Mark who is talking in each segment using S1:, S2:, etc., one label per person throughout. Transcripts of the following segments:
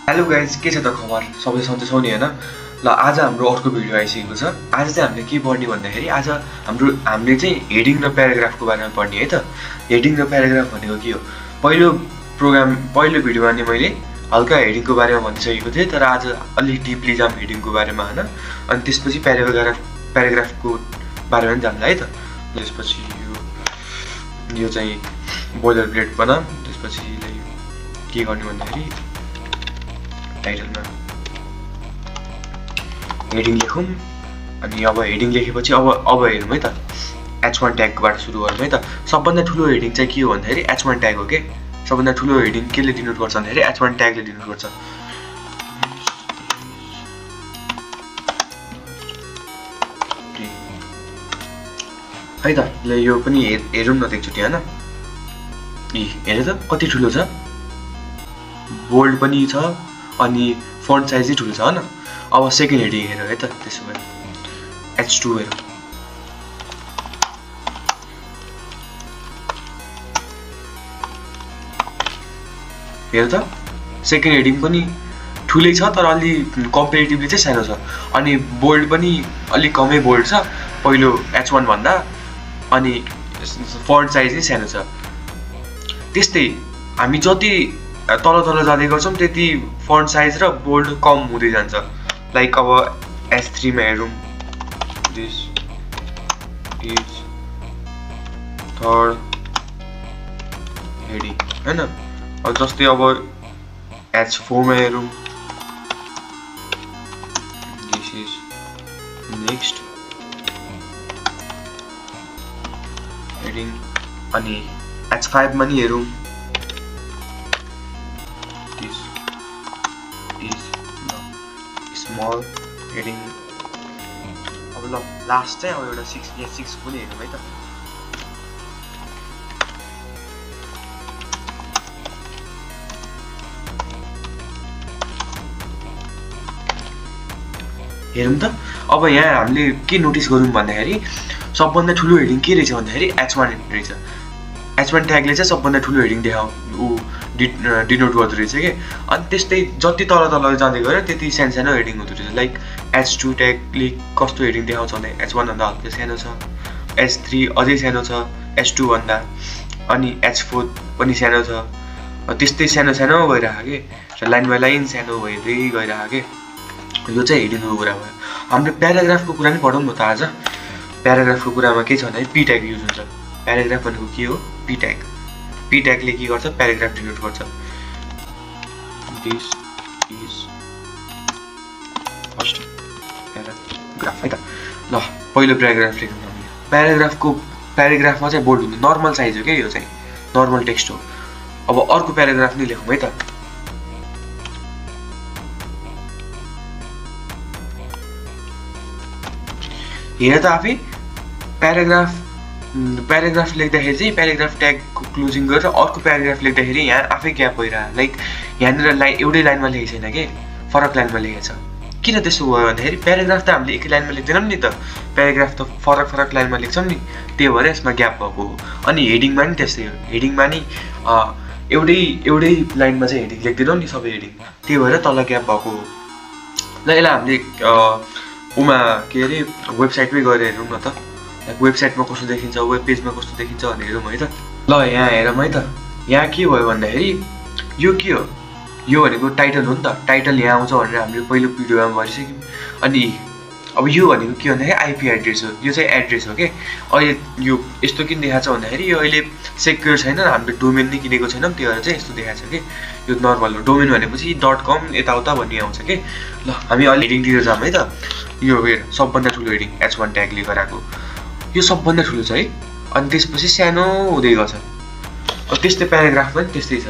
S1: Hello guys, के छ त खबर? सबै सन्चै छौ नि हैन? ल आज हाम्रो अर्को भिडियो आइसकेको छ। आज चाहिँ हामीले के पढ्ने भन्दाखेरि आज हामीले चाहिँ हेडिङ र प्याराग्राफको बारेमा पढ्ने है त। हेडिङ र प्याराग्राफ भनेको के हो? पहिलो भिडियोमा नि मैले हल्का हेडिङको बारेमा भनिसकेको थिएँ, तर आज अलिक डिपली जाम हेडिङको बारेमा हैन। अनि त्यसपछि प्याराग्राफको बारेमा पनि जान्ला है त। त्यसपछि यो चाहिँ बोइलर प्लेट बनाऊँ। त्यसपछि के गर्ने भन्दाखेरि टाइटलमा हेडिङ लेखौँ। अनि अब हेडिङ लेखेपछि अब हेरौँ है त। H1 ट्यागबाट सुरु गरौँ है त। सबभन्दा ठुलो हेडिङ चाहिँ के हो भन्दाखेरि H1 ट्याग हो के। सबभन्दा ठुलो हेडिङ केले डिनोट गर्छ भन्दाखेरि H1 ट्यागले डिनोट गर्छ है त। ल यो पनि हेरौँ न त एकचोटि हैन। हेर त कति ठुलो छ, बोल्ड पनि छ अनि फन्ट साइज ठुलो छ हैन। अब सेकेन्ड हेडिङ हेर है त। त्यसो भए H2 हेर त। सेकेन्ड हेडिङ पनि ठुलै छ तर अलि कम्पेरिटिभली चाहिँ सानो छ। अनि बोल्ड पनि अलिक कमै बोल्ड छ पहिलो H1 भन्दा। अनि फन्ट साइज नै सानो छ। त्यस्तै हामी जति तल जाँदै गर्छौँ त्यति फन्ट साइज र बोल्ड कम हुँदै जान्छ। लाइक अब S3 मा हेरौँ, दिस इज थर्ड हेडिङ हैन। अब जस्तै अब H4 मा हेरौँ, दिस इज नेक्स्ट हेडिङ। अनि H5 मा नि हेरौँ, दिस इज स्मल हेडिङ। अब ल लास्ट चाहिँ अब एउटा 6 पनि हेरौँ है त। हेरौँ त। अब यहाँ हामीले के नोटिस गरौँ भन्दाखेरि सबभन्दा ठुलो हेडिङ के रहेछ भन्दाखेरि H1 रहेछ। H1 ट्यागले चाहिँ सबभन्दा ठुलो हेडिङ डिनोट गर्दो रहेछ कि। अनि त्यस्तै जति तल जाँदै गयो त्यति सानो हेडिङ हुँदो रहेछ। लाइक H2 ट्यागले कस्तो हेडिङ देखाउँछ भने H1 भन्दा हल्का सानो छ, H3 अझै सानो छ H2 भन्दा, अनि H4 पनि सानो छ। त्यस्तै सानो गइरहेको कि, लाइन बाई लाइन सानो भइँदै गइरहेको कि। यो चाहिँ हेडिङको कुरा भयो। हाम्रो प्याराग्राफको कुरा पनि पढौँ न त आज। प्याराग्राफको कुरामा के छ भने पी ट्याग युज हुन्छ। प्याराग्राफ भनेको के हो? P tag. पी ट्यागले के गर्छ? प्याराग्राफ डिनोट गर्छ। दिस इज फर्स्ट प्याराग्राफ है त। ल पहिलो प्याराग्राफ लेखौँ। प्याराग्राफमा चाहिँ बोल्ड हुन्छ, नर्मल साइज हो क्या, यो चाहिँ नर्मल टेक्स्ट हो। अब अर्को प्याराग्राफ नै लेखौँ है त। हेर त आफै प्याराग्राफ लेख्दाखेरि चाहिँ प्याराग्राफ ट्यागको क्लोजिङ गरेर अर्को प्याराग्राफ लेख्दाखेरि यहाँ आफै ग्याप भइरहेको। लाइक यहाँनिर एउटै लाइनमा लेखेको छैन कि, फरक लाइनमा लेखेको छ। किन त्यसो भयो भन्दाखेरि प्याराग्राफ त हामीले एकै लाइनमा लेख्दैनौँ नि त, प्याराग्राफ त फरक लाइनमा लेख्छौँ नि, त्यही भएर यसमा ग्याप भएको हो। अनि हेडिङमा नि त्यस्तै हो। हेडिङमा नि एउटै लाइनमा चाहिँ हेडिङ लेख्दैनौँ नि सबै हेडिङ, त्यही भएर तल ग्याप भएको हो। ल यसलाई हामीले के अरे वेबसाइटमै गएर हेरौँ न त। वेबसाइटमा कस्तो देखिन्छ, वेब पेजमा कस्तो देखिन्छ भनेर हेरौँ है त। ल यहाँ हेरौँ है त। यहाँ के भयो भन्दाखेरि यो के हो? यो भनेको टाइटल हो नि त। टाइटल यहाँ आउँछ भनेर हामीले पहिलो भिडियोमा भनिसक्यौँ। अनि अब यो भनेको के भन्दाखेरि आइपी एड्रेस हो। यो चाहिँ एड्रेस हो कि। अहिले यो यस्तो किन देखाएको छ भन्दाखेरि यो अहिले सेक्योर छैन, हामीले डोमेन नै किनेको छैनौँ, त्यही भएर चाहिँ यस्तो देखाएको छ कि। यो नर्मल हो। डोमेन भनेपछि .com यताउता भन्ने आउँछ कि। ल हामी अहिले हेडिङतिर जाऊँ है त। यो हेर सबभन्दा ठुलो हेडिङ H1 ट्यागले गराएको, यो सबभन्दा ठुलो छ है। अनि त्यसपछि सानो हुँदै गछ। त्यस्तै प्याराग्राफ पनि त्यस्तै छ।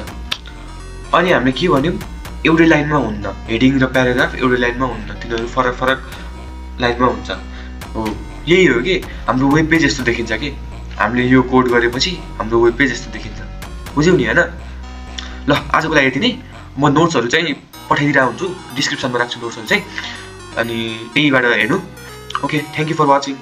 S1: अनि हामीले के भन्यौँ? एउटै लाइनमा हुन्न। हेडिङ र प्याराग्राफ एउटै लाइनमा हुन्न, तिनीहरू फरक लाइनमा हुन्छ। हो यही हो कि हाम्रो वेब पेज यस्तो देखिन्छ कि। हामीले यो कोड गरेपछि हाम्रो वेब पेज यस्तो देखिन्छ। बुझ्यौ नि हैन? ल आजको लागि यति नै। म नोट्सहरू चाहिँ पठाइदिरहेको हुन्छु, डिस्क्रिप्सनमा राख्छु नोट्सहरू चाहिँ, अनि त्यहीबाट हेर्नु। Okay, thank you for watching.